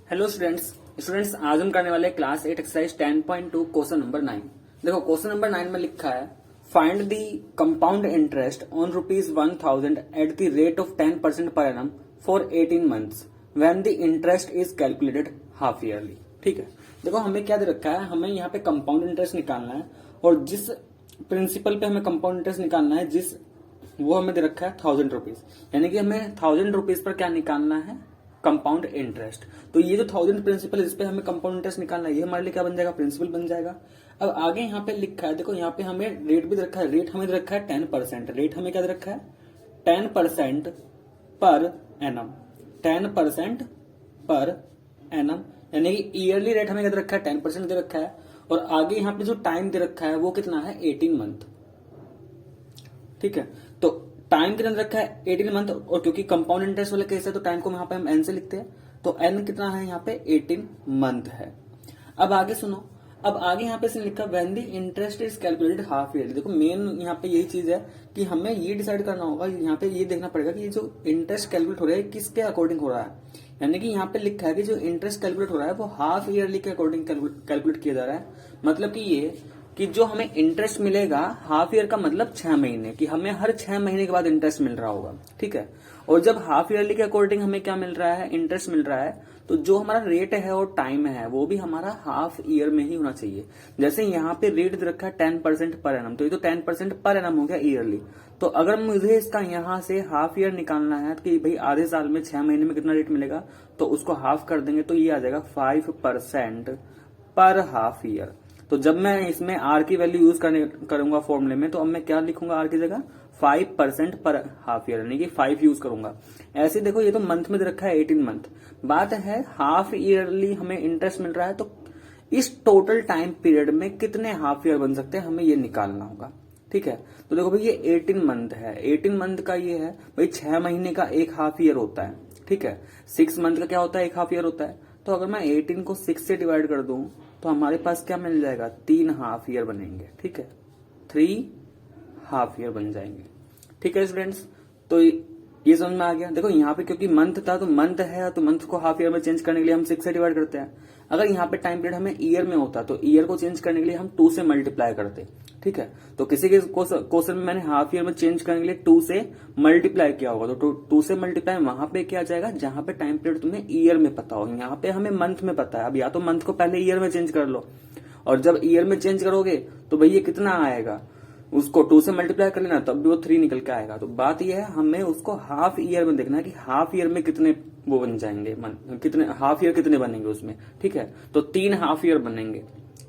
Hello students आज हम करने वाले क्लास 8 एक्सरसाइज 10.2 क्वेश्चन नंबर 9। देखो क्वेश्चन नंबर 9 में लिखा है find the compound interest on ₹1000 at the rate of 10% per annum for 18 months when the interest is calculated half yearly. ठीक है, देखो हमें क्या दे रखा है, हमें यहाँ पे कंपाउंड इंटरेस्ट निकालना है और जिस प्रिंसिपल पे हमें कंपाउंड इंटरेस्ट निकालना है वो हमें दे रखा है ₹1000, यानी कि हमें ₹1000 पर क्या निकालना है, कंपाउंड इंटरेस्ट। तो ये जो 1000 प्रिंसिपल इस पे हमें कंपाउंड इंटरेस्ट निकालना है, ये हमारे लिए क्या बन जाएगा, प्रिंसिपल बन जाएगा। अब आगे यहाँ पे लिखा है, देखो यहाँ पे हमें रेट भी दे रखा है, रेट हमें दे रखा है 10%, रेट हमें क्या दे रखा है 10% पर एनम, 10% पर एनम, यानी कि ईयरली रेट हमें क्या दे रखा है 10% दे रखा है। और आगे यहाँ पे जो टाइम दे रखा है वो कितना है 18 मंथ। ठीक है, तो टाइम कितना रखा है 18 मंथ, और क्योंकि कंपाउंड इंटरेस्ट वाले केस है तो टाइम को यहाँ पे हम एन से लिखते हैं, तो एन कितना है यहाँ पे 18 मंथ है। अब आगे सुनो, अब आगे यहाँ पे इसने लिखा when the interest is calculated half yearly. देखो मेन यहाँ पे यही चीज है कि हमें ये डिसाइड करना होगा, यहाँ पे ये देखना पड़ेगा कि ये जो इंटरेस्ट कैलकुलेट हो रहा है किसके अकॉर्डिंग हो रहा है। यानी कि यहाँ पे लिखा है कि जो इंटरेस्ट कैलकुलेट हो रहा है वो हाफ ईयरली के अकॉर्डिंग कैलकुलेट किया जा रहा है। मतलब कि ये कि जो हमें इंटरेस्ट मिलेगा हाफ ईयर का मतलब 6 महीने, कि हमें हर 6 महीने के बाद इंटरेस्ट मिल रहा होगा। ठीक है, और जब हाफ ईयरली के अकॉर्डिंग हमें क्या मिल रहा है, इंटरेस्ट मिल रहा है, तो जो हमारा रेट है और टाइम है वो भी हमारा हाफ ईयर में ही होना चाहिए। जैसे यहाँ पे रेट दे रखा है 10% पर एनम, तो ये तो 10% पर एनम हो गया ईयरली। तो अगर मुझे इसका यहाँ से हाफ ईयर निकालना है कि भाई आधे साल में 6 महीने में कितना रेट मिलेगा, तो उसको हाफ कर देंगे तो ये आ जाएगा 5% पर हाफ ईयर। तो जब मैं इसमें आर की वैल्यू यूज करूंगा फॉर्मूले में, तो अब मैं क्या लिखूंगा आर की जगह 5% पर हाफ ईयर, यानी कि 5 यूज करूंगा। ऐसे देखो ये तो मंथ में दे रखा है 18 मंथ, बात है हाफ ईयरली हमें इंटरेस्ट मिल रहा है, तो इस टोटल टाइम पीरियड में कितने हाफ ईयर बन सकते हैं हमें ये निकालना होगा। ठीक है, तो देखो भाई ये 18 मंथ है, 18 मंथ का ये है भाई 6 महीने का एक हाफ ईयर होता है। ठीक है, 6 मंथ का क्या होता है, एक हाफ ईयर होता है। तो अगर मैं 18 को 6 से डिवाइड कर दूं तो हमारे पास क्या मिल जाएगा, 3 हाफ ईयर बनेंगे। ठीक है, 3 हाफ ईयर बन जाएंगे। ठीक है स्टूडेंट्स, तो ये समझ में आ गया। देखो यहाँ पे क्योंकि मंथ था तो मंथ है, तो मंथ को हाफ ईयर में चेंज करने के लिए हम 6 से डिवाइड करते हैं। अगर यहाँ पे टाइम पीरियड हमें ईयर में होता तो ईयर को चेंज करने के लिए हम 2 से मल्टीप्लाई करते। ठीक है, तो किसी के क्वेश्चन में मैंने हाफ ईयर में चेंज करने के लिए 2 से मल्टीप्लाई किया होगा, तो 2 से मल्टीप्लाई वहां पे क्या जाएगा, जहां पे टाइम पीरियड तुम्हें ईयर में पता हो। यहाँ पे हमें मंथ में पता है, अब या तो मंथ को पहले ईयर में चेंज कर लो, और जब ईयर में चेंज करोगे तो भाई ये कितना आएगा, उसको 2 से मल्टीप्लाई कर लेना, तब भी वो 3 निकल के आएगा। तो बात यह है हमें उसको हाफ ईयर में देखना है कि हाफ ईयर में कितने वो बन जाएंगे, कितने हाफ ईयर कितने बनेंगे उसमें। ठीक है, तो 3 हाफ ईयर बनेंगे।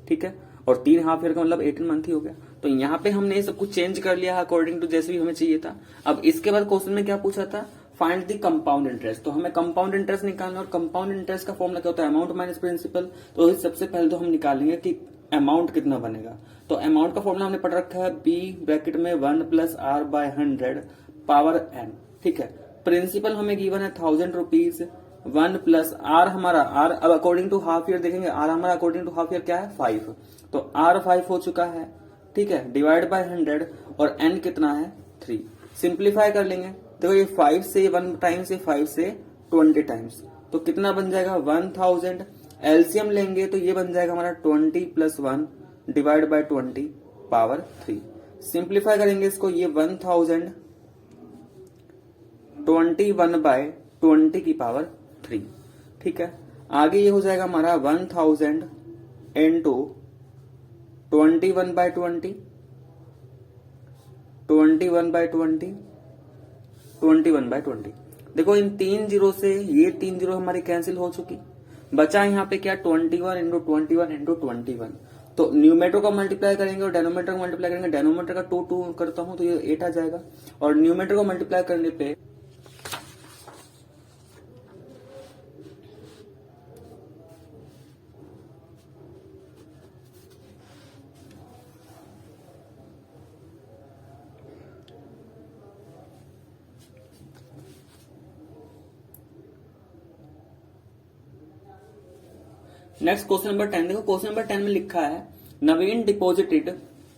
ठीक है, और 3 हाफ ईयर का मतलब 18 मंथ ही हो गया। तो यहाँ पे हमने ये सब कुछ चेंज कर लिया अकॉर्डिंग टू जैसे भी हमें चाहिए था। अब इसके बाद क्वेश्चन में क्या पूछा था, फाइंड द कंपाउंड इंटरेस्ट। तो हमें कंपाउंड इंटरेस्ट निकालना, और कंपाउंड इंटरेस्ट का फॉर्मूला क्या होता है, अमाउंट माइनस प्रिंसिपल। तो सबसे पहले तो हम निकालेंगे कि अमाउंट कितना बनेगा। तो अमाउंट का फॉर्मूला हमने पढ़ रखा है बी ब्रैकेट में 1 + r/100 पावर n। ठीक है, प्रिंसिपल हमें गिवन है ₹1000, 1 + r हमारा r, अब अकॉर्डिंग टू हाफ ईयर देखेंगे, r हमारा अकॉर्डिंग टू हाफ ईयर क्या है 5, तो r 5 हो चुका है। ठीक है, डिवाइड बाय 100, और n कितना है 3। सिंप्लीफाई कर लेंगे, देखो ये 5 से 1 टाइम्स, 5 से 20 टाइम्स, तो कितना बन जाएगा 1000। एलसीएम लेंगे तो ये बन जाएगा हमारा 20 + 1 डिवाइड बाय 20 पावर 3। सिंप्लीफाई करेंगे इसको, ये 1000 21/20 की पावर 3। ठीक है, आगे ये हो जाएगा हमारा 1000 into 21/20, 21/20, 21/20। देखो इन 3 जीरो से ये 3 जीरो हमारी कैंसिल हो चुकी, बचा यहाँ पे क्या 21 × 21 × 21। तो न्यूमेटर को मल्टीप्लाई करेंगे और डेनोमीटर को मल्टीप्लाई करेंगे, डेनोमीटर का 2 2 करता हूं तो ये 8 आ जाएगा, और न्यूमेटर को मल्टीप्लाई करने पे नेक्स्ट क्वेश्चन नंबर 10। देखो क्वेश्चन नंबर 10 में लिखा है नवीन deposited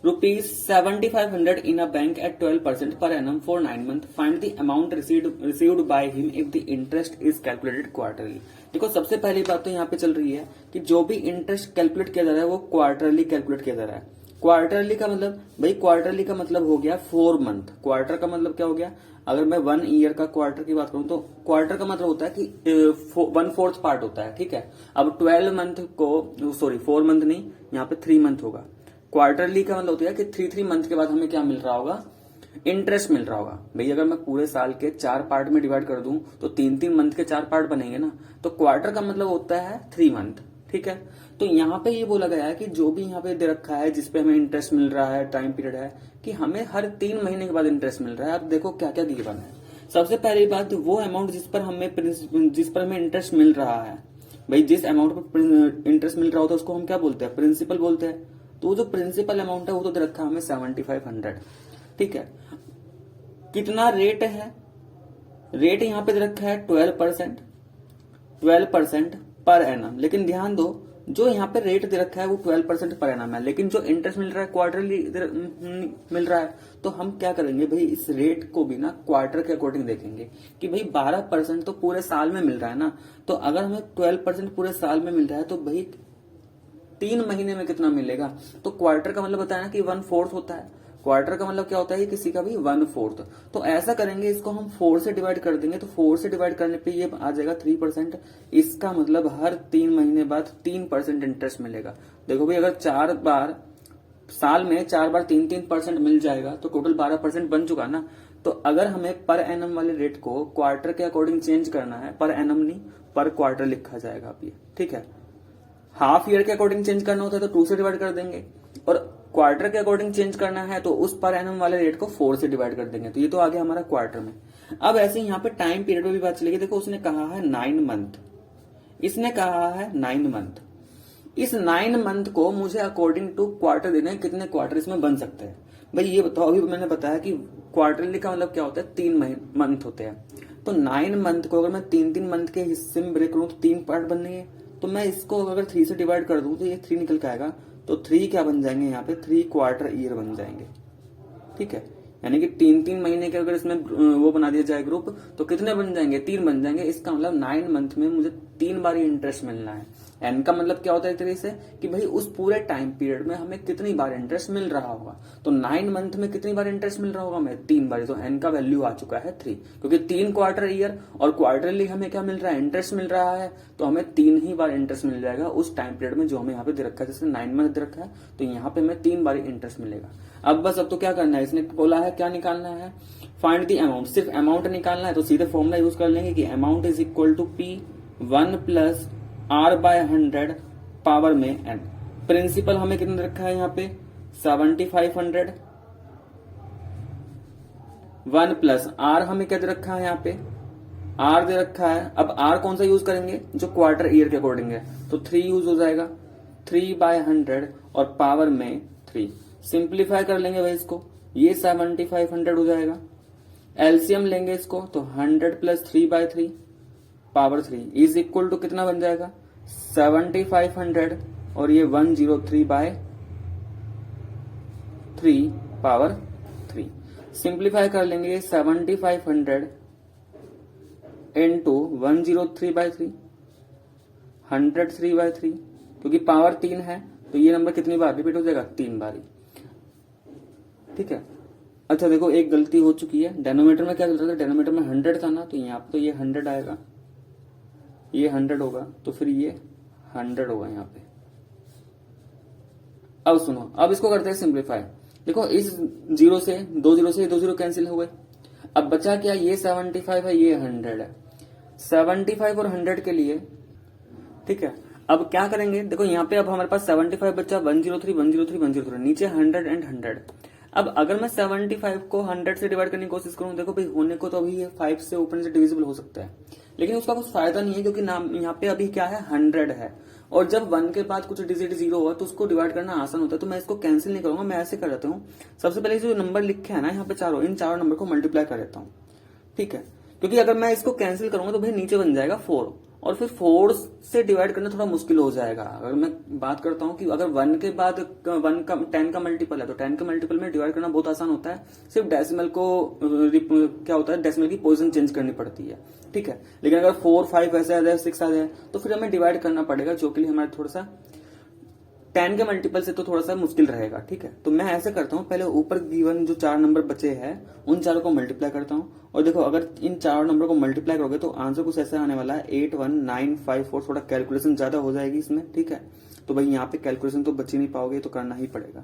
₹7,500 in a bank at 12% per annum for 9 months. Find the amount received by him if the interest is calculated quarterly. देखो सबसे पहली बात तो यहाँ पे चल रही है कि जो भी इंटरेस्ट कैलकुलेट किया जा रहा है वो क्वार्टरली कैलकुलेट किया जा रहा है। क्वार्टरली का मतलब भाई क्वार्टरली का मतलब हो गया 4 मंथ। क्वार्टर का मतलब क्या हो गया? अगर मैं 1 ईयर का क्वार्टर की बात करूं तो क्वार्टर का मतलब होता है कि 1/4 पार्ट होता है, ठीक है। अब 12 मंथ को, सॉरी 4 मंथ नहीं, यहाँ पे 3 मंथ होगा। क्वार्टरली का मतलब होता है कि 3 मंथ के बाद हमें क्या मिल रहा होगा? इंटरेस्ट मिल रहा होगा। भाई अगर मैं पूरे साल के 4 पार्ट में डिवाइड कर दूं तो 3 मंथ के 4 पार्ट बनेंगे ना। तो क्वार्टर का मतलब होता है 3 मंथ, ठीक है। तो यहाँ पे ये बोला गया है कि जो भी यहाँ पे दे रखा है जिसपे हमें इंटरेस्ट मिल रहा है, टाइम पीरियड है कि हमें हर 3 महीने के बाद इंटरेस्ट मिल रहा है। अब देखो क्या क्या गिवन है। सबसे पहली बात, वो अमाउंट जिस पर हमें इंटरेस्ट मिल रहा है, भाई जिस अमाउंट पर इंटरेस्ट मिल रहा होता है उसको हम क्या बोलते हैं? प्रिंसिपल बोलते हैं। तो वो जो प्रिंसिपल अमाउंट है वो तो दे रखा है हमें 7,500, ठीक है। कितना रेट है? रेट यहाँ पे दे रखा है 12% पर एनम। लेकिन ध्यान दो, जो यहाँ पे रेट दे रखा है वो 12% पर एनम है, लेकिन जो इंटरेस्ट मिल रहा है क्वार्टरली मिल रहा है। तो हम क्या करेंगे भाई, इस रेट को भी ना क्वार्टर के अकॉर्डिंग देखेंगे कि भाई 12% तो पूरे साल में मिल रहा है ना। तो अगर हमें 12% पूरे साल में मिल रहा है तो भाई 3 महीने में कितना मिलेगा? तो क्वार्टर का मतलब बताया ना कि 1/4 होता है। क्वार्टर का मतलब क्या होता है? किसी का भी 1/4। तो ऐसा करेंगे, इसको हम 4 से डिवाइड कर देंगे। तो 4 से डिवाइड करने पे ये आ जाएगा 3%। इसका मतलब हर 3 महीने बाद 3% इंटरेस्ट मिलेगा। देखो भाई, अगर 4 बार साल में 4 बार 3% मिल जाएगा तो टोटल 12% बन चुका ना। तो अगर हमें पर एनम वाले रेट को क्वार्टर के अकॉर्डिंग चेंज करना है, पर एनम नहीं पर क्वार्टर लिखा जाएगा अब ये, ठीक है। हाफ ईयर के अकॉर्डिंग चेंज करना होता है तो 2 से डिवाइड कर देंगे, और क्वार्टर के अकॉर्डिंग चेंज करना है तो उस पर एनम वाले रेट को 4 से डिवाइड कर देंगे। तो ये तो आ गया हमारा क्वार्टर में। अब ऐसे यहाँ पे टाइम पीरियड में भी बात चलेगी। देखो उसने कहा है 9 मंथ, इसने कहा है 9 मंथ। इस 9 मंथ को मुझे अकॉर्डिंग टू क्वार्टर देना है, कितने क्वार्टर इसमें बन सकते हैं। भाई ये बताओ, अभी मैंने बताया कि क्वार्टरली का मतलब क्या होता है? 3 मंथ होते हैं। तो 9 मंथ को अगर मैं 3 मंथ के हिस्से में ब्रेक करूं तो 3 पार्ट बनेंगे। तो मैं इसको अगर 3 से डिवाइड कर दूं तो ये 3 निकल के आएगा। तो 3 क्या बन जाएंगे यहाँ पे? 3 क्वार्टर ईयर बन जाएंगे, ठीक है। यानी कि 3 महीने के अगर इसमें वो बना दिया जाए ग्रुप तो कितने बन जाएंगे? 3 बन जाएंगे। इसका मतलब 9 मंथ में मुझे 3 बार इंटरेस्ट मिलना है। एन का मतलब क्या होता है एक तरीके से कि भाई उस पूरे टाइम पीरियड में हमें कितनी बार इंटरेस्ट मिल रहा होगा। तो 9 मंथ में कितनी बार इंटरेस्ट मिल रहा होगा? हमें 3 बार। तो एन का वैल्यू आ चुका है 3, क्योंकि 3 क्वार्टर ईयर और क्वार्टरली हमें क्या मिल रहा है? इंटरेस्ट मिल रहा है। तो हमें 3 ही बार इंटरेस्ट मिल जाएगा उस टाइम पीरियड में जो हमें यहाँ पे दे रखा है। जैसे 9 मंथ दे रखा है तो यहाँ पे हमें 3 बार इंटरेस्ट मिलेगा। अब तो क्या करना है, इसने बोला है क्या निकालना है? Find the amount. सिर्फ अमाउंट निकालना है तो सीधे फॉर्मूला यूज कर लेंगे कि amount is equal to P1 plus R/100 power में n। प्रिंसिपल हमें कितना रखा है यहाँ पे? 7,500। 1 प्लस R हमें क्या दे रखा है यहाँ पे? R दे रखा है। अब R कौन सा यूज करेंगे? जो क्वार्टर ईयर के अकॉर्डिंग है। तो 3 यूज हो जाएगा, 3/100 और पावर में 3। सिंप्लीफाई कर लेंगे भाई इसको, ये 7,500 हो जाएगा। एलसीएम लेंगे इसको तो 100 plus 3/3 power 3 is equal to कितना बन जाएगा? 7,500 और ये 103/3 पावर 3। सिंप्लीफाई कर लेंगे 7,500 इंटू 103/3 103/3, क्योंकि पावर 3 है तो ये नंबर कितनी बार रिपीट हो जाएगा? 3 बार, ठीक है। अच्छा देखो, एक गलती हो चुकी है। डेनोमीटर में क्या चल रहा था? डेनोमीटर में 100 था ना, तो यहाँ पे तो ये 100 आएगा, ये 100 होगा, तो फिर ये 100 होगा यहाँ पे। अब सुनो, अब इसको करते हैं सिंप्लीफाई। देखो इस 0 से 2 0 से 2 0 कैंसिल हो गए। अब बचा क्या? ये 75 है, ये 100 है। 75 और 100 के लिए, ठीक है। अब क्या करेंगे? देखो यहाँ पे अब हमारे पास 75 बचा, 103 103 103, नीचे 100 एंड 100। अब अगर मैं 75 को 100 से डिवाइड करने की कोशिश करूं, देखो भाई होने को तो अभी ये 5 से ऊपर से डिविजिबल हो सकता है, लेकिन उसका कुछ फायदा नहीं है, क्योंकि नाम यहाँ पे अभी क्या है? 100 है। और जब 1 के बाद कुछ डिजिट 0 हुआ तो उसको डिवाइड करना आसान होता है। तो मैं इसको कैंसिल नहीं करूंगा, मैं ऐसे कर देता हूँ। सबसे पहले जो नंबर लिखे है ना यहाँ पे चारों, इन चारों नंबर को मल्टीप्लाई कर देता हूँ, ठीक है। क्योंकि अगर मैं इसको कैंसिल करूंगा तो भाई नीचे बन जाएगा 4 और फिर 4 से डिवाइड करना थोड़ा मुश्किल हो जाएगा। अगर मैं बात करता हूँ कि अगर 1 के बाद 1 का 10 का मल्टीपल है तो 10 के मल्टीपल में डिवाइड करना बहुत आसान होता है, सिर्फ डेसिमल को क्या होता है, डेसिमल की पोजीशन चेंज करनी पड़ती है, ठीक है। लेकिन अगर 4, 5 ऐसे आ जाए, 6 आ जाए तो फिर हमें डिवाइड करना पड़ेगा, जो के लिए हमारे थोड़ा सा 10 के मल्टीपल से तो थोड़ा सा मुश्किल रहेगा, ठीक है। तो मैं ऐसे करता हूँ, पहले ऊपर गिवन जो 4 नंबर बचे हैं उन चारों को मल्टीप्लाई करता हूँ, और देखो अगर इन 4 नंबर को मल्टीप्लाई करोगे तो आंसर कुछ ऐसा आने वाला है 81954। थोड़ा कैलकुलेशन ज्यादा हो जाएगी इसमें, ठीक है। तो भाई यहाँ पे कैलकुलेशन तो बच ही नहीं पाओगे, तो करना ही पड़ेगा।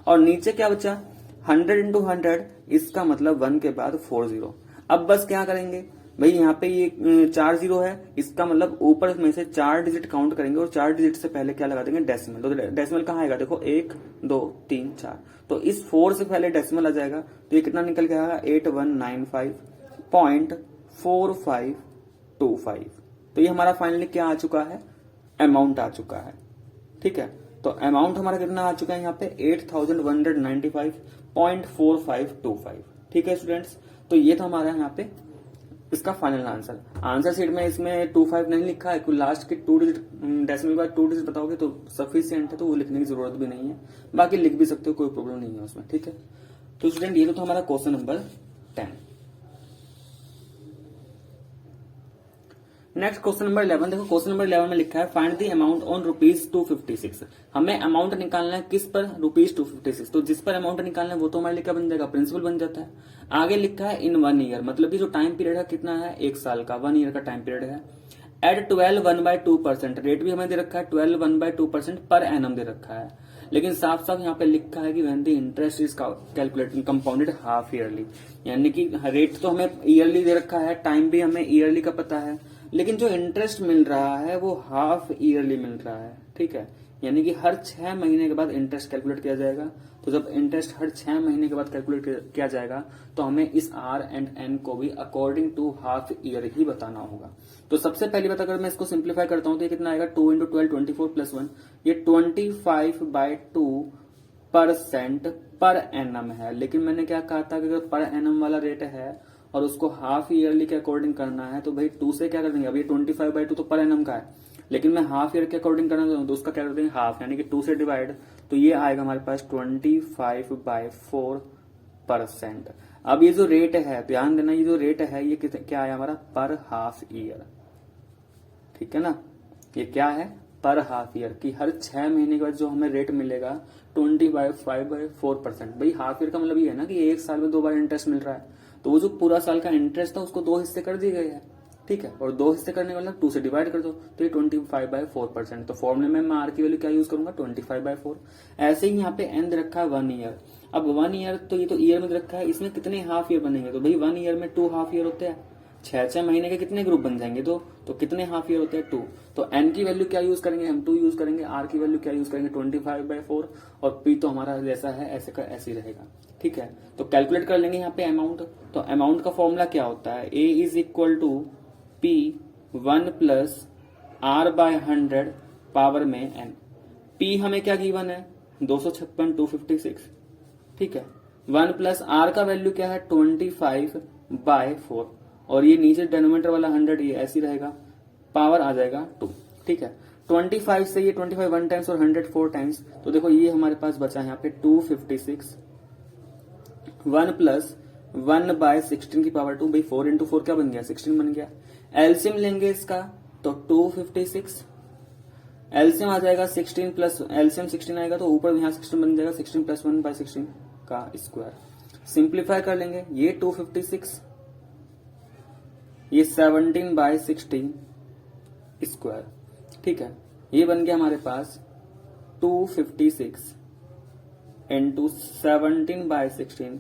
और नीचे क्या बचा, 100 इंटू 100, इसका मतलब 1 के बाद 40। अब बस क्या करेंगे भाई, यहाँ पे ये 4 0 है, इसका मतलब ऊपर में से 4 डिजिट काउंट करेंगे और 4 डिजिट से पहले क्या लगा देंगे, डेसिमल। तो डेसिमल कहाँ आएगा, देखो 1 2 3 4, तो इस 4 से पहले डेसिमल आ जाएगा, तो ये कितना निकल के आएगा 8195.4525। तो ये हमारा फाइनली क्या आ चुका है, अमाउंट आ चुका है, ठीक है। तो अमाउंट हमारा कितना आ चुका है यहाँ पे 8195.4525, ठीक है स्टूडेंट्स। तो ये था हमारा यहाँ पे इसका फाइनल आंसर। आंसर शीट में इसमें 25 नहीं लिखा है, क्योंकि लास्ट के 2 डिजिट डेसिमल बाद 2 डिजिट बताओगे तो सफिशिएंट है, तो वो लिखने की जरूरत भी नहीं है, बाकी लिख भी सकते हो, कोई प्रॉब्लम नहीं है उसमें, ठीक है। तो स्टूडेंट ये तो था हमारा question number 10। Next question number 11, देखो क्वेश्चन नंबर 11 में लिखा है फाइंड द अमाउंट ऑन ₹256। हमें अमाउंट निकालना है किस पर, ₹256। तो जिस पर अमाउंट निकालना है वो तो हमारे लिए क्या बन जाएगा, प्रिंसिपल बन जाता है। आगे लिखा है इन 1 ईयर, मतलब कि जो टाइम पीरियड है कितना है, 1 साल का, 1 ईयर का टाइम पीरियड है। एड 12 1/2%, रेट भी हमें दे रखा है 12 1/2% पर एनम दे रखा है, लेकिन साफ साफ यहाँ पे लिखा है कि when the interest is calculated compounded half yearly, यानी कि रेट तो हमें ईयरली दे रखा है, टाइम भी हमें ईयरली का पता है, लेकिन जो इंटरेस्ट मिल रहा है वो हाफ ईयरली मिल रहा है, ठीक है। यानी कि हर 6 महीने के बाद इंटरेस्ट कैलकुलेट किया जाएगा। तो जब इंटरेस्ट हर 6 महीने के बाद कैलकुलेट किया जाएगा तो हमें इस R एंड N को भी अकॉर्डिंग टू हाफ ईयर ही बताना होगा। तो सबसे पहली बात, अगर मैं इसको सिंप्लीफाई करता हूं तो ये कितना आएगा, 2 इंटू 12 24 प्लस 1, ये 25/2% पर एनम है। लेकिन मैंने क्या कहा था कि अगर पर एनम वाला रेट है और उसको हाफ ईयरली के अकॉर्डिंग करना है तो भाई 2 से क्या कर देंगे, अब ये 25/2 तो पर एनम का है, लेकिन मैं हाफ ईयर के अकॉर्डिंग करना चाहूँ तो उसका क्या कर देंगे, हाफ, यानी कि 2 से डिवाइड, तो ये आएगा हमारे पास 25/4%। अब ये जो रेट है, ध्यान देना, ये जो रेट है ये क्या है हमारा, पर हाफ ईयर, ठीक है ना। ये क्या है, पर हाफ ईयर की हर 6 महीने के बाद जो हमें रेट मिलेगा 25/4%। भाई हाफ ईयर का मतलब ये है ना कि 1 साल में 2 बार इंटरेस्ट मिल रहा है, तो वो जो पूरा साल का इंटरेस्ट था उसको 2 हिस्से कर दिए गए हैं, ठीक है। और 2 हिस्से करने वाला 2 से डिवाइड कर दो, तो ये 25/4%। तो फॉर्मूले में मैं आर की वैल्यू क्या यूज करूंगा, 25/4। ऐसे ही यहाँ पे एन रखा है 1 ईयर। अब 1 ईयर तो ये तो ईयर में रखा है, इसमें कितने हाफ ईयर बनेंगे, तो भाई 1 ईयर में 2 हाफ ईयर होते हैं, 6 महीने के कितने ग्रुप बन जाएंगे, तो कितने हाफ ईयर होते हैं, 2। तो एन की वैल्यू क्या यूज करेंगे, हम 2 यूज करेंगे। आर की वैल्यू क्या यूज करेंगे, 25/4, और पी तो हमारा जैसा है ऐसे का ऐसे ही रहेगा, ठीक है। तो कैलकुलेट कर लेंगे यहाँ पे अमाउंट। तो अमाउंट का फॉर्मूला क्या होता है, A is equal to P 1 plus R/100 power में n। P हमें क्या गिवन है, 256,256, ठीक है। 1 प्लस R का वैल्यू क्या है, 25/4, और ये नीचे डेनोमीटर वाला 100 ये ऐसी रहेगा, पावर आ जाएगा 2, ठीक है। 25 से ये 25 1 टाइम्स और 100 4 टाइम्स, तो देखो ये हमारे पास बचा है यहाँ पे 256। 1 प्लस 1/16 की पावर 2, भाई 4 इंटू 4 क्या बन गया, 16 बन गया। एलसीएम लेंगे इसका तो 256, एलसीएम आ जाएगा 16 प्लस एलसीएम 16 आएगा तो ऊपर यहाँ 16 बन जाएगा, 16 प्लस 1/16 का स्क्वायर। सिंप्लीफाई कर लेंगे, ये 256, ये 17/16 स्क्वायर, ठीक है। ये बन गया हमारे पास 256 इंटू 17/16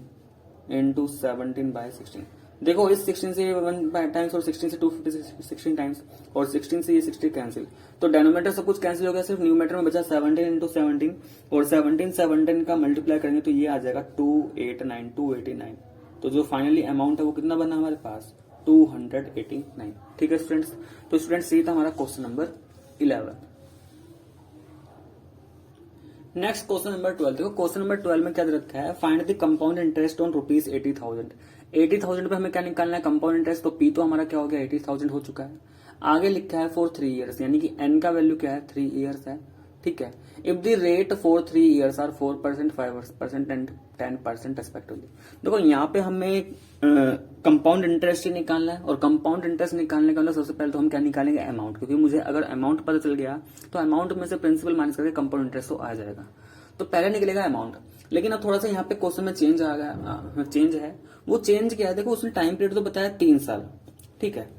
इंटू 17/16। देखो इस 16 से 1 टाइम्स और 16 से 256 16 टाइम्स, और 16 से ये 60 कैंसिल, तो डेनोमीटर सब कुछ कैंसिल हो गया, सिर्फ न्यूमेटर में बचा 17 इंटू 17, और 17 का मल्टीप्लाई करेंगे तो ये आ जाएगा 289। तो जो फाइनली अमाउंट है वो कितना बना हमारे पास, 289, ठीक है स्टूडेंट्स। तो स्टूडेंट्स ये था हमारा question number 11। Next question number 12, देखो क्वेश्चन नंबर 12 में क्या दे रखा है, find the compound interest on ₹80,000। 80,000 पे हमें क्या निकालना है, कंपाउंड इंटरेस्ट। तो पी तो हमारा क्या हो गया, 80,000 हो चुका है। आगे लिखा है फॉर 3 ईयर्स, यानी कि एन का वैल्यू क्या है 3 ईयर्स है, ठीक है। If the rate for 3 years are 4%, 5% and 10% respectively. देखो यहाँ पे हमें कंपाउंड इंटरेस्ट ही निकालना है, और कंपाउंड इंटरेस्ट निकालने का मतलब सबसे पहले तो हम क्या निकालेंगे अमाउंट, क्योंकि मुझे अगर अमाउंट पता चल गया तो अमाउंट में से प्रिंसिपल माइनस करके कंपाउंड इंटरेस्ट तो आ जाएगा, तो पहले निकलेगा अमाउंट। लेकिन अब थोड़ा सा यहाँ पे क्वेश्चन में चेंज आ गया, चेंज है। वो चेंज क्या है, देखो उसने टाइम पीरियड तो बताया 3 साल, ठीक है,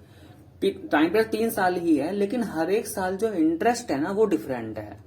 टाइम पीरियड 3 साल ही है, लेकिन हर एक साल जो इंटरेस्ट है ना वो डिफरेंट है।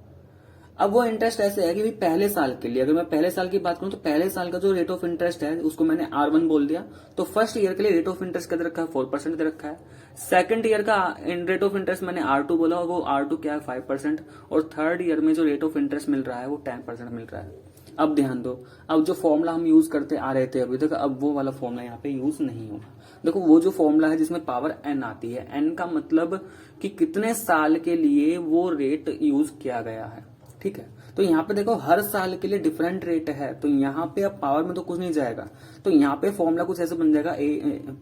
अब वो इंटरेस्ट ऐसे है कि भाई पहले साल के लिए, अगर मैं पहले साल की बात करूं तो पहले साल का जो रेट ऑफ इंटरेस्ट है उसको मैंने R1 बोल दिया, तो फर्स्ट ईयर के लिए रेट ऑफ इंटरेस्ट कितना रखा है 4% दे रखा है। सेकंड ईयर का रेट ऑफ इंटरेस्ट मैंने R2 बोला, और वो R2 क्या है 5%, और थर्ड ईयर में जो रेट ऑफ इंटरेस्ट मिल रहा है वो 10% मिल रहा है। अब ध्यान दो, अब जो फॉर्मूला हम यूज करते आ रहे थे अभी तक, अब वो वाला फॉर्मूला यहाँ पे यूज नहीं होगा। देखो वो जो फॉर्मूला है जिसमें पावर n आती है, n का मतलब कि कितने साल के लिए वो रेट यूज किया गया है, ठीक है। तो यहाँ पे देखो हर साल के लिए डिफरेंट रेट है, तो यहाँ पे अब पावर में तो कुछ नहीं जाएगा, तो यहाँ पे फॉर्मूला कुछ ऐसे बन जाएगा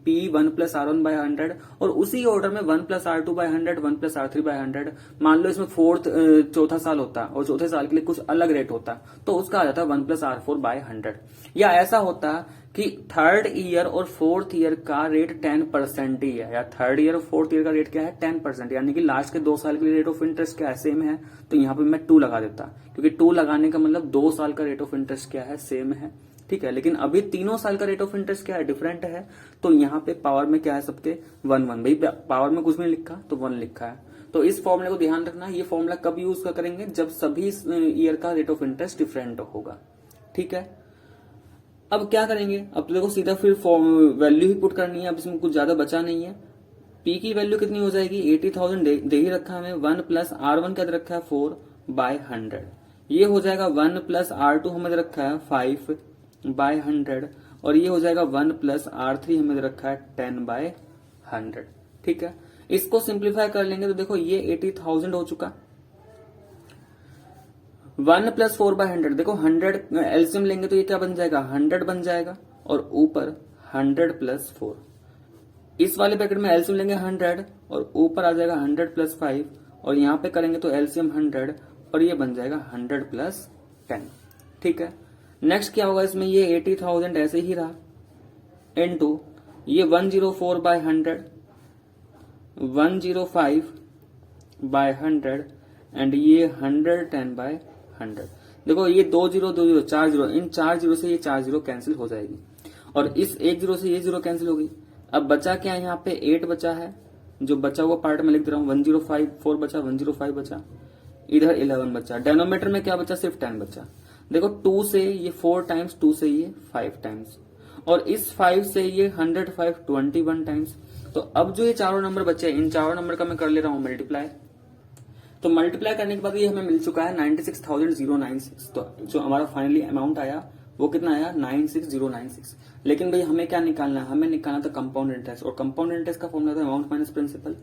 P1 + R1/100, और उसी ऑर्डर में 1 + R2/100, 1 + R3/100। मान लो इसमें चौथा साल होता और चौथे साल के लिए कुछ अलग रेट होता, तो उसका आ जाता 1 + R4/100। या ऐसा होता कि थर्ड ईयर और फोर्थ ईयर का रेट 10% ही है, या थर्ड ईयर और फोर्थ ईयर का रेट क्या है 10%, यानी कि लास्ट के 2 साल के लिए रेट ऑफ इंटरेस्ट क्या है सेम है, तो यहाँ पे मैं 2 लगा देता, क्योंकि 2 लगाने का मतलब 2 साल का रेट ऑफ इंटरेस्ट क्या है सेम है, ठीक है। लेकिन अभी तीनों साल का रेट ऑफ इंटरेस्ट क्या है डिफरेंट है, तो यहाँ पे पावर में क्या है सबके 1 1, भाई पावर में कुछ भी लिखा तो 1 लिखा है। तो इस फॉर्मूले को ध्यान रखना, ये फॉर्मूला कब यूज करेंगे, जब सभी ईयर का रेट ऑफ इंटरेस्ट डिफरेंट होगा, ठीक है। अब क्या करेंगे, अब तो देखो सीधा फिर वैल्यू ही पुट करनी है, अब इसमें कुछ ज्यादा बचा नहीं है। पी की वैल्यू कितनी हो जाएगी 80,000 दे ही रखा हमें, 1 + R1 क्या दे रखा है 4/100, ये हो जाएगा 1 + R2 हमें दे रखा है 5/100, और ये हो जाएगा 1 + R3 हमें दे रखा है 10/100, ठीक है। इसको सिंप्लीफाई कर लेंगे तो देखो ये 80,000 हो चुका, 1 + 4/100, देखो 100 एलसीएम लेंगे तो ये क्या बन जाएगा 100 बन जाएगा, और ऊपर 100 + 4, इस वाले पैकेट में एलसीएम लेंगे 100 और ऊपर आ जाएगा 100 + 5, और यहाँ पे करेंगे तो एलसीएम 100 और ये बन जाएगा 100 + 10, ठीक है। नेक्स्ट क्या होगा इसमें, ये 80,000 ऐसे ही रहा, इनटू ये 104/100, 105/100 एंड ये 110/100। देखो ये 2 0 2 0 4 0, इन 4 0 से ये 4 0 कैंसिल हो जाएगी, और इस 1 0 से ये 0 कैंसिल होगी। अब बचा क्या है, यहाँ पे 8 बचा है, जो बचा हुआ पार्ट में लिख दे रहा हूँ, 105 बचा, 105 बचा, इधर 11 बचा, डेनोमीटर में क्या बचा सिर्फ 10 बचा। देखो 2 से ये 4 टाइम्स, 2 से ये 5 टाइम्स, और इस 5 से ये 105 21 टाइम्स। तो अब जो ये चारों नंबर बचे, इन चारों नंबर का मैं कर ले रहा हूँ मल्टीप्लाई, तो मल्टीप्लाई करने के बाद ये हमें मिल चुका है 96,096, तो जो हमारा फाइनली अमाउंट आया वो कितना आया 96096। लेकिन भाई हमें क्या निकालना है, हमें निकालना था कंपाउंड इंटरेस्ट, और कंपाउंड इंटरेस्ट का फॉर्मूला था अमाउंट माइनस प्रिंसिपल।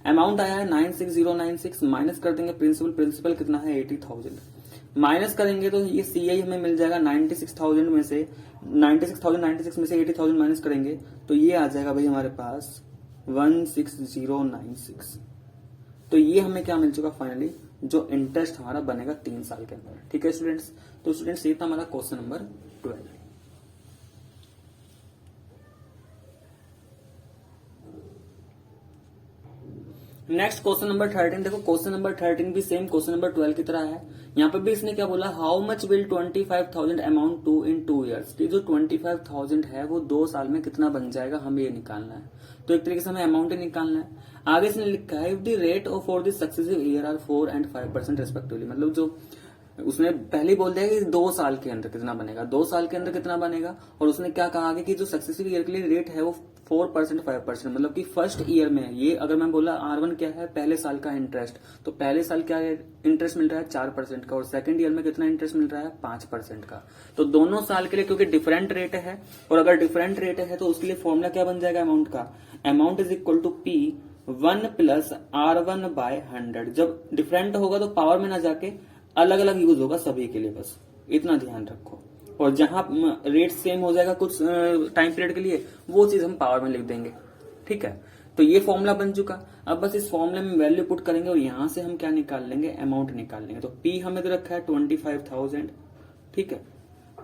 अमाउंट आया है 96096, माइनस कर देंगे प्रिंसिपल, प्रिंसिपल कितना है 80,000, माइनस करेंगे तो ये CI हमें मिल जाएगा 96,000 में से 96,096 में से 80,000 माइनस करेंगे तो ये आ जाएगा भाई हमारे पास 16096। तो ये हमें क्या मिल चुका फाइनली, जो इंटरेस्ट हमारा बनेगा 3 साल के अंदर, ठीक है स्टूडेंट्स। तो स्टूडेंट्स ये था हमारा question number 12। Next question number 13, देखो क्वेश्चन नंबर 13 भी सेम क्वेश्चन नंबर 12 की तरह है। यहाँ पे भी इसने क्या बोला, how much will 25,000 amount to in 2 years, जो 25,000 है वो 2 साल में कितना बन जाएगा, हमें ये निकालना है। तो एक तरीके से हमें अमाउंट ही निकालना है। आगे इसने लिखा है if the rate of for the successive year are 4 and 5% respectively, मतलब जो उसने पहले ही बोल दिया कि 2 साल के अंदर कितना बनेगा, 2 साल के अंदर कितना बनेगा, और उसने क्या कहा आगे कि जो सक्सेसिव ईयर के लिए रेट है वो 4% 5%, मतलब कि फर्स्ट ईयर में ये अगर मैं बोला R1 क्या है पहले साल का इंटरेस्ट, तो पहले साल क्या इंटरेस्ट मिल रहा है 4% का, और सेकंड ईयर में कितना इंटरेस्ट मिल रहा है 5% का। तो दोनों साल के लिए क्योंकि डिफरेंट रेट है, और अगर डिफरेंट रेट है तो उसके लिए फॉर्मूला क्या बन जाएगा अमाउंट का, amount is equal to P1 + R1/100। जब डिफरेंट होगा तो पावर में ना जाके अलग अलग यूज होगा सभी के लिए, बस इतना ध्यान रखो। और जहां रेट सेम हो जाएगा कुछ टाइम पीरियड के लिए, वो चीज हम पावर में लिख देंगे, ठीक है। तो ये फॉर्मूला बन चुका। अब बस इस फॉर्मूले में वैल्यू पुट करेंगे और यहां से हम क्या निकाल लेंगे, अमाउंट निकाल लेंगे। तो P हमें दे रखा है 25,000, ठीक है।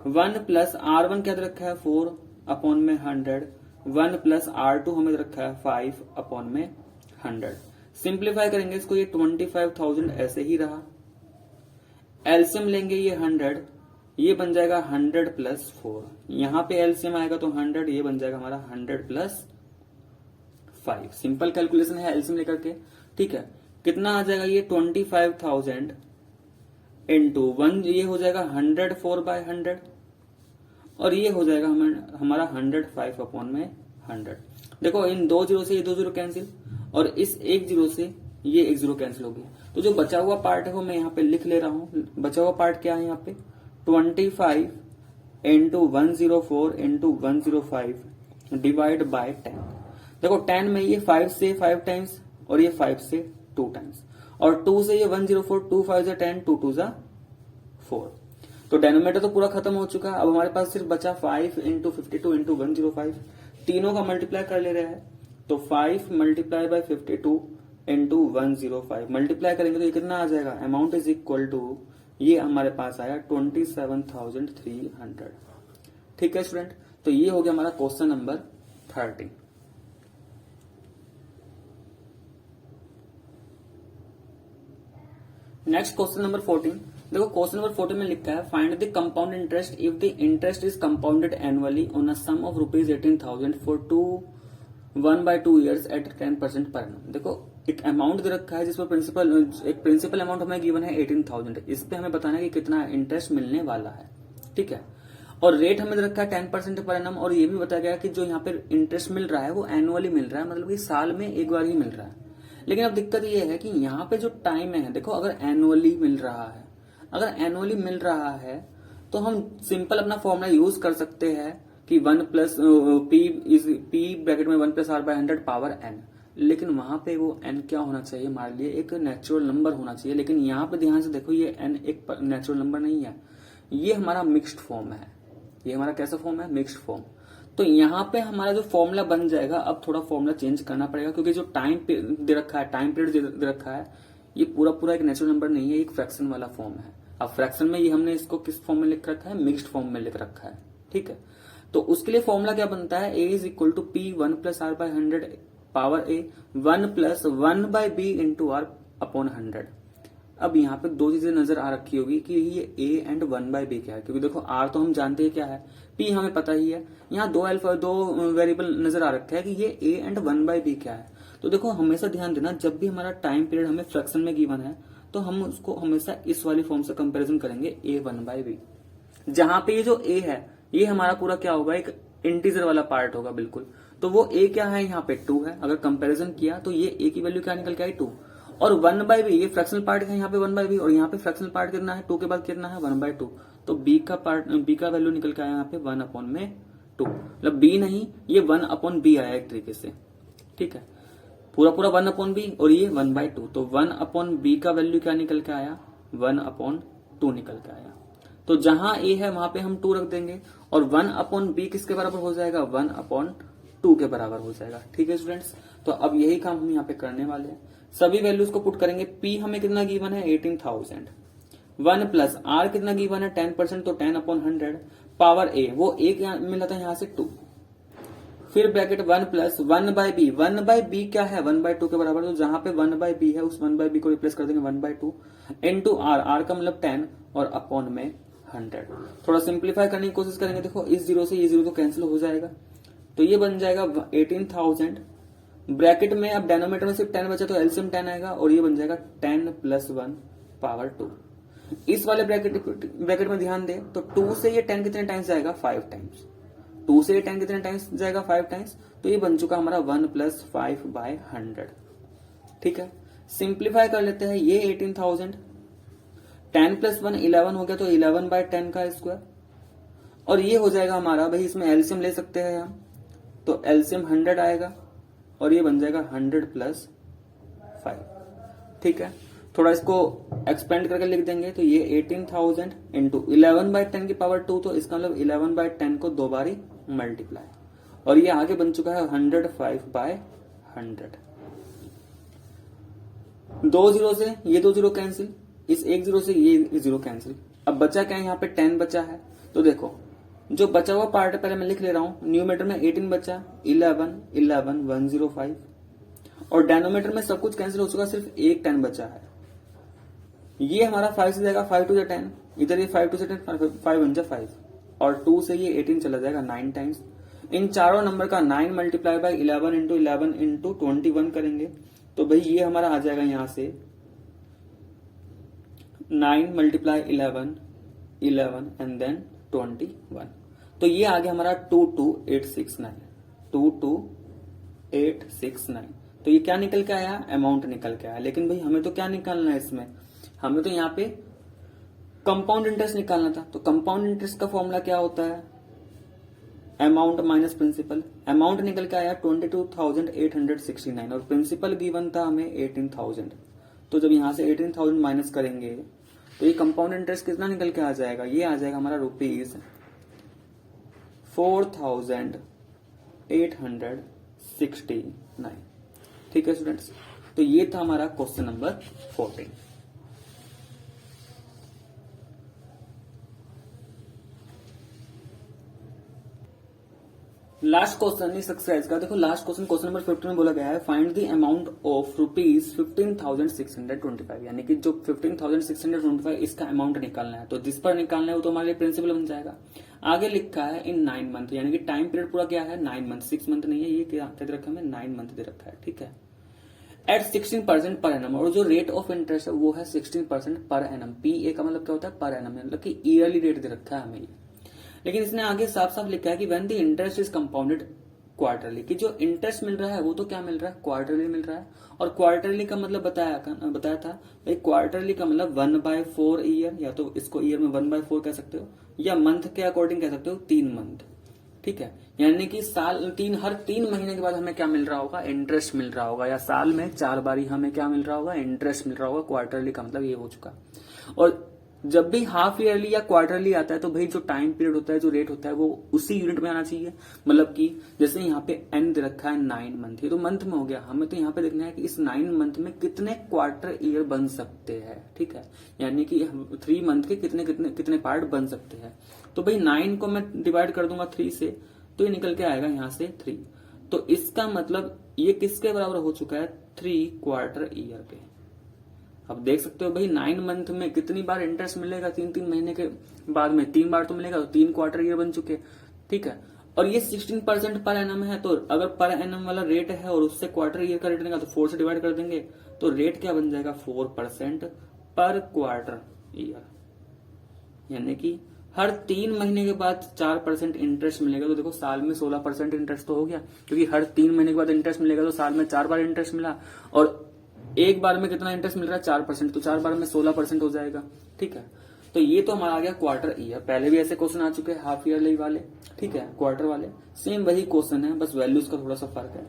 1 प्लस R1 क्या दे रखा है 4 अपॉन में 100, 1 प्लस R2 हमें दे रखा है 5 अपॉन में 100। सिंप्लीफाई करेंगे इसको, ये 25,000 ऐसे ही रहा। एलसीएम लेंगे ये 100, ये बन जाएगा 100 प्लस 4, यहां पे एलसीएम आएगा तो 100, ये बन जाएगा हमारा 100 प्लस 5। सिंपल कैलकुलेशन है एलसीएम लेकर के, ठीक है। कितना आ जाएगा ये 25,000 इंटू 1, ये हो जाएगा 104/100 और ये हो जाएगा हमारा 105 अपॉन में 100। देखो इन 2 जीरो से ये 2 जीरो कैंसिल और इस 1 जीरो से ये 1 जीरो कैंसिल हो गया। तो जो बचा हुआ पार्ट है वो मैं यहाँ पे लिख ले रहा हूं। बचा हुआ पार्ट क्या है यहाँ पे 25 इंटू 104 इंटू 105 डिवाइड बाय 10। देखो 10 में ये 5 से 5 टाइम्स और ये 5 से 2 टाइम्स और 2 से ये 104, 2 5 जा 10, 2 2 जा 4। तो डेनोमीटर तो पूरा खत्म हो चुका है। अब हमारे पास सिर्फ बचा 5 इंटू 52 इंटू 105, तीनों का मल्टीप्लाई कर ले रहे हैं। तो 5 मल्टीप्लाई बाय 52 इंटू 105 मल्टीप्लाई करेंगे तो ये कितना आ जाएगा, अमाउंट इज इक्वल टू, ये हमारे पास आया 27,300। ठीक है स्टूडेंट, तो ये हो गया हमारा question number 30। Next question number 14। देखो क्वेश्चन नंबर 14 में लिखा है find the compound interest if the interest is compounded annually on a sum of ₹18,000 for 1/2 years at 10% per annum. देखो एक अमाउंट दे रखा है जिसमें प्रिंसिपल अमाउंट हमें गिवन है 18,000, इस पे हमें बताना है कि कितना इंटरेस्ट मिलने वाला है, ठीक है। और रेट हमें दे रखा है 10% पर एनम और ये भी बताया गया कि जो यहाँ पे इंटरेस्ट मिल रहा है वो एनुअली मिल रहा है, मतलब कि साल में एक बार ही मिल रहा है। लेकिन अब दिक्कत ये है कि यहाँ पे जो टाइम है, देखो अगर एनुअली मिल रहा है तो हम सिंपल अपना फॉर्मूला यूज कर सकते हैं कि 1 प्लस P ब्रैकेट में 1 प्लस R/100 पावर n। लेकिन वहां पे वो n क्या होना चाहिए, हमारे लिए एक नेचुरल नंबर होना चाहिए। लेकिन यहाँ पे ध्यान से देखो ये n एक नेचुरल नंबर नहीं है, ये हमारा मिक्स्ड फॉर्म है। ये हमारा कैसा फॉर्म है, मिक्स्ड फॉर्म। तो यहाँ पे हमारा जो फॉर्मूला बन जाएगा, अब थोड़ा फॉर्मूला चेंज करना पड़ेगा क्योंकि जो टाइम दे रखा है, टाइम पीरियड दे रखा है, ये पूरा एक नेचुरल नंबर नहीं है, एक फ्रैक्शन वाला फॉर्म है। अब फ्रैक्शन में ये हमने इसको किस फॉर्म में लिख रखा है, मिक्स्ड फॉर्म में लिख रखा है, ठीक है। तो उसके लिए फॉर्मूला क्या बनता है, a is equal to P 1 plus R/100 power a 1 plus 1/b into R upon 100। अब यहाँ पे दो चीजें नजर आ रखी होगी कि ये a एंड 1/b क्या है, क्योंकि देखो r तो हम जानते हैं क्या है, p हमें पता ही है। यहाँ दो वेरिएबल नजर आ रखे हैं कि ये a एंड 1/b क्या है। तो देखो हमेशा ध्यान देना, जब भी हमारा टाइम पीरियड हमें फ्रैक्शन में गिवन है तो हम उसको हमेशा इस वाली फॉर्म से कंपेरिजन करेंगे a 1/b। जहां पे ये जो a है ये हमारा पूरा क्या होगा, एक इंटीजर वाला पार्ट होगा बिल्कुल। तो वो a क्या है, यहाँ पे 2 है। अगर कंपैरिजन किया तो ये a की वैल्यू क्या निकल के आई 2 और 1/b ये फ्रैक्शनल पार्ट है, यहाँ पे 1/b और यहाँ पे फ्रैक्शनल पार्ट कितना है, 2 के बाद कितना है 1/2। तो b का वैल्यू निकल के आया यहाँ पे 1/2, मतलब b नहीं ये 1/b आया एक तरीके से, ठीक है। पूरा 1/b और ये 1/2, तो 1/b का वैल्यू क्या निकल के आया 1/2 निकल के आया। तो जहां a है वहां पे हम 2 रख देंगे और 1/b किसके बराबर हो जाएगा, 1/2 के बराबर हो जाएगा, ठीक है स्टूडेंट्स। तो अब यही काम हम यहाँ पे करने वाले हैं, सभी वैल्यूज को पुट करेंगे। p हमें कितना गिवन है 18,000, 1 प्लस r कितना गिवन है 10%, तो 10/100 पावर a, वो a क्या मिला था यहाँ से 2, फिर ब्रैकेट 1 प्लस 1/b, 1/b क्या है 1/2 के बराबर। तो जहां पे 1/b है उस 1/b को रिप्लेस कर देंगे 1/2 इंटू r का मतलब 10 और अपॉन में 100। थोड़ा सिंप्लीफाई करने की कोशिश करेंगे। देखो इस जीरो से ये जीरो तो कैंसिल हो जाएगा, तो ये बन जाएगा 18,000 ब्रैकेट में। अब डेनोमीटर में सिर्फ 10 बचा तो एलसीएम 10 आएगा और ये बन जाएगा 10 प्लस 1 पावर 2। इस वाले ब्रैकेट में ध्यान दे तो 2 से ये 10 कितने टाइम्स जाएगा 5 टाइम्स, 2 से ये 10 कितने टाइम्स जाएगा 5 टाइम्स। तो ये बन चुका हमारा 1 प्लस 5/100, ठीक है। सिंप्लीफाई कर लेते हैं, ये 18,000 10 प्लस 1 11 हो गया, तो 11/10 का स्क्वायर और ये हो जाएगा हमारा, भाई इसमें एलसीएम ले सकते हैं हम, तो एलसीएम 100 आएगा और ये बन जाएगा 100 प्लस 5, ठीक है। थोड़ा इसको एक्सपेंड करके लिख देंगे तो ये 18,000 इंटू 11/10 की पावर 2, तो इसका मतलब 11/10 को 2 बारी मल्टीप्लाई और ये आगे बन चुका है 105/100। दो जीरो से ये दो जीरो कैंसिल, इस एक जीरो से ये जीरो कैंसिल। अब बचा क्या है, यहाँ पे 10 बचा है। तो देखो जो बचा हुआ पार्ट है पहले मैं लिख ले रहा हूं। न्यूमेटर में 18 बचा, 11 11 105, और डेनोमीटर में सब कुछ कैंसिल हो चुका, सिर्फ एक 10 बचा है। ये हमारा 5 से जाएगा, 5 टू 10, इधर ये 5 टू 10, 5 1 5, और 2 से ये 18 चला जाएगा 9 टाइम्स। इन चारों नंबर का 9 मल्टीप्लाई बाय 11 इंटू 11 इंटू 21 करेंगे, तो भाई ये हमारा आ जाएगा यहां से 9 मल्टीप्लाई 11 11 एंड देन 21। तो ये आ गया हमारा 22869, 22869। तो ये क्या निकल के आया, अमाउंट निकल के आया। लेकिन भाई हमें तो क्या निकालना है इसमें, हमें तो यहाँ पे कंपाउंड इंटरेस्ट निकालना था। तो कंपाउंड इंटरेस्ट का फॉर्मूला क्या होता है, अमाउंट माइनस प्रिंसिपल। अमाउंट निकल के आया 22,869 और प्रिंसिपल गिवन था हमें 18,000। तो जब यहां से 18,000 माइनस करेंगे तो ये कंपाउंड इंटरेस्ट कितना निकल के आ जाएगा, ये आ जाएगा हमारा ₹4,869। ठीक है स्टूडेंट्स, तो ये था हमारा क्वेश्चन नंबर 14। लास्ट क्वेश्चन इस एक्सरसाइज का देखो, लास्ट क्वेश्चन क्वेश्चन नंबर 15 में बोला गया है फाइंड द अमाउंट ऑफ ₹15,625, यानी कि जो 15,625 इसका अमाउंट निकालना है। तो जिस पर निकालना है वो तो हमारे लिए प्रिंसिपल बन जाएगा। आगे लिखा है इन 9 मंथ, यानी कि टाइम पीरियड पूरा क्या है 9 मंथ, 6 मंथ नहीं है, ये क्या दे रखा है हमें 9 मंथ दे रखा है। ठीक है, एट 16% पर एनम, और जो रेट ऑफ इंटरेस्ट है वो है 16% पर एनम। PA का मतलब क्या होता है पर एनम, मतलब कि ईयरली रेट दे रखा है हमें। लेकिन इसने आगे साफ साफ लिखा है कि when the interest is compounded quarterly, कि जो इंटरेस्ट मिल रहा है वो तो क्या मिल रहा है, क्वार्टरली मिल रहा है। और क्वार्टरली का मतलब बताया था भाई, क्वार्टरली का मतलब 1/4 ईयर, या तो इसको ईयर में 1/4 कह सकते हो, या मंथ के अकॉर्डिंग कह सकते हो 3 मंथ। ठीक है, यानी कि हर 3 महीने के बाद हमें क्या मिल रहा होगा, इंटरेस्ट मिल रहा होगा, या साल में 4 बारी हमें क्या मिल रहा होगा, इंटरेस्ट मिल रहा होगा। क्वार्टरली का मतलब ये हो चुका। और जब भी हाफ ईयरली या क्वार्टरली आता है तो भाई जो टाइम पीरियड होता है, जो रेट होता है वो उसी यूनिट में आना चाहिए। मतलब कि जैसे यहाँ पे एन दे रखा है 9 मंथ, ये तो मंथ में हो गया, हमें तो यहाँ पे देखना है कि इस 9 मंथ में कितने क्वार्टर ईयर बन सकते हैं। ठीक है, यानी कि 3 मंथ के कितने कितने कितने पार्ट बन सकते हैं। तो भाई 9 को मैं डिवाइड कर दूंगा 3 से, तो ये निकल के आएगा यहाँ से 3। तो इसका मतलब ये किसके बराबर हो चुका है, 3 क्वार्टर ईयर के। अब देख सकते हो भाई 9 मंथ में कितनी बार इंटरेस्ट मिलेगा, 3 महीने के बाद में 3 बार तो मिलेगा, तो 3 क्वार्टर ईयर बन चुके। ठीक है, और ये 16% पर एनम है, तो अगर पर एनम वाला रेट है और उससे क्वार्टर ईयर का रेट निकाला तो 4 से डिवाइड कर देंगे, तो रेट क्या बन जाएगा 4% पर क्वार्टर ईयर। यानी कि हर 3 महीने के बाद 4% इंटरेस्ट मिलेगा। तो देखो साल में 16% इंटरेस्ट तो हो गया, क्योंकि हर 3 महीने के बाद इंटरेस्ट मिलेगा, तो साल में 4 बार इंटरेस्ट मिला, और एक बार में कितना इंटरेस्ट मिल रहा है 4%, तो 4 बार में 16% हो जाएगा। ठीक है, तो ये तो हमारा आ गया क्वार्टर ईयर। पहले भी ऐसे क्वेश्चन आ चुके हैं हाफ ईयरली वाले, ठीक है, क्वार्टर वाले सेम वही क्वेश्चन है, बस वैल्यूज का थोड़ा सा फर्क है।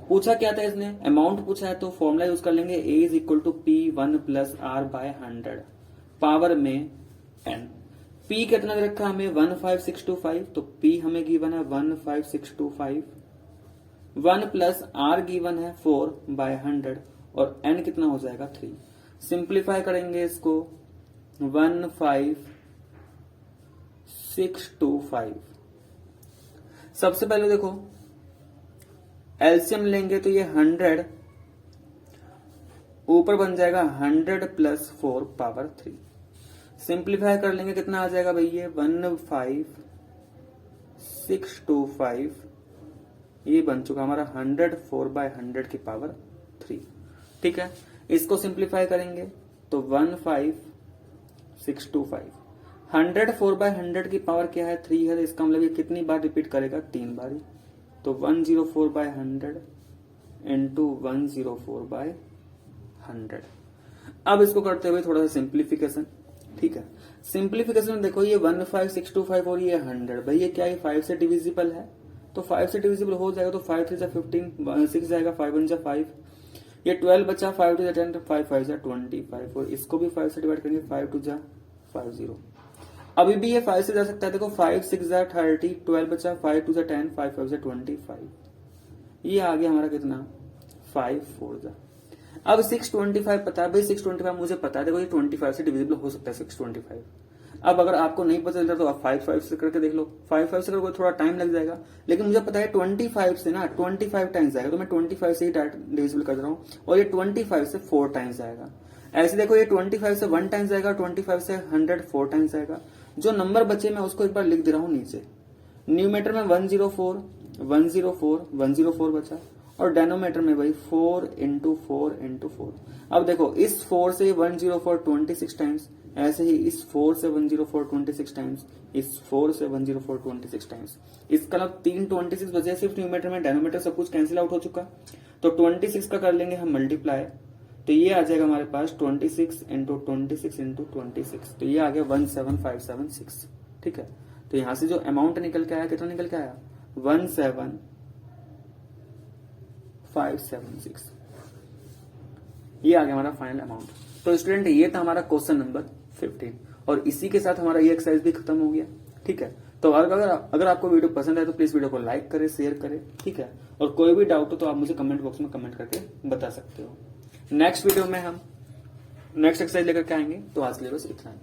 पूछा क्या था इसने, अमाउंट पूछा है, तो फॉर्मूला यूज कर लेंगे A = P1 + R/100 पावर में n। P कितना दे रखा है हमें 15625, तो P हमें गिवन है 15625, 1 + R गिवन है 4/100, और n कितना हो जाएगा 3। सिंप्लीफाई करेंगे इसको 15625। सबसे पहले देखो एलसीएम लेंगे तो ये 100 ऊपर बन जाएगा 100 + 4 पावर 3। सिंप्लीफाई कर लेंगे कितना आ जाएगा भैया 15625, ये बन चुका हमारा 100 4/100 की पावर 3। ठीक है, इसको सिंप्लीफाई करेंगे तो 15625, 100 4/100 की पावर क्या है 3 है, इसका मतलब ये कितनी बार रिपीट करेगा 3 बार, तो 104/100 इंटू 104/100। अब इसको करते हुए थोड़ा सा सिंप्लीफिकेशन। ठीक है, सिंप्लीफिकेशन में देखो ये 15625 और ये 100, भाई ये क्या है 5 से डिविजिबल है, तो 5 से डिविजिबल हो जाएगा, तो 5 3 15, 6 जाएगा, 5 1 5, ये 12 बचा, 5 2 10, 5 5 25, और इसको भी 5 से डिवाइड करेंगे, 5 2 50। अभी भी ये 5 से जा सकता है, देखो 5 6 30, 12 बचा, 5 2 10, 5 5 25, ये आ गया हमारा कितना 5 4। अब 625 पता है भाई, 625 मुझे पता है, देखो ये 25 से डिविजिबल हो सकता है 625। अब अगर आपको नहीं पता चलता तो आप 5 से करके देख लो, 5 से करोगे थोड़ा टाइम लग जाएगा, लेकिन मुझे पता है 25 से ना 25 टाइम्स आएगा, तो मैं 25 से ही डिविजिबल कर रहा हूँ, और ये 25 से 4 टाइम्स आएगा। ऐसे देखो ये 25 से 1 टाइम्स आएगा, 25 से 100 4 टाइम्स आएगा। जो नंबर बचे मैं उसको एक बार लिख दे रहा हूँ नीचे। न्यूमेटर में 104 104 104 बचा, और डेनोमीटर में भाई 4 इंटू 4 इंटू 4। अब देखो इस 4 से 104 26 टाइम्स, ऐसे ही इस 4 से 104 26 टाइम्स, इस 4 से 104 26 टाइम्स। इसका मतलब 3 26 बचे सिर्फ न्यूमेटर में, डेनोमीटर सब कुछ कैंसिल आउट हो चुका। तो 26 का कर लेंगे हम मल्टीप्लाई, तो ये आ जाएगा हमारे पास 26 इंटू 26 इंटू 26, तो ये आ गया 17576। ठीक है, तो यहां से जो अमाउंट निकल के आया, कितना निकल के आया, 17576। ये आ गया हमारा फाइनल अमाउंट। तो स्टूडेंट ये था हमारा क्वेश्चन नंबर 15, और इसी के साथ हमारा ये एक्सरसाइज भी खत्म हो गया। ठीक है, तो अगर आपको वीडियो पसंद आए तो प्लीज वीडियो को लाइक करें, शेयर करें। ठीक है, और कोई भी डाउट हो तो आप मुझे कमेंट बॉक्स में कमेंट करके बता सकते हो। नेक्स्ट वीडियो में हम नेक्स्ट एक्सरसाइज लेकर के आएंगे। तो आज के लिए बस इतना ही।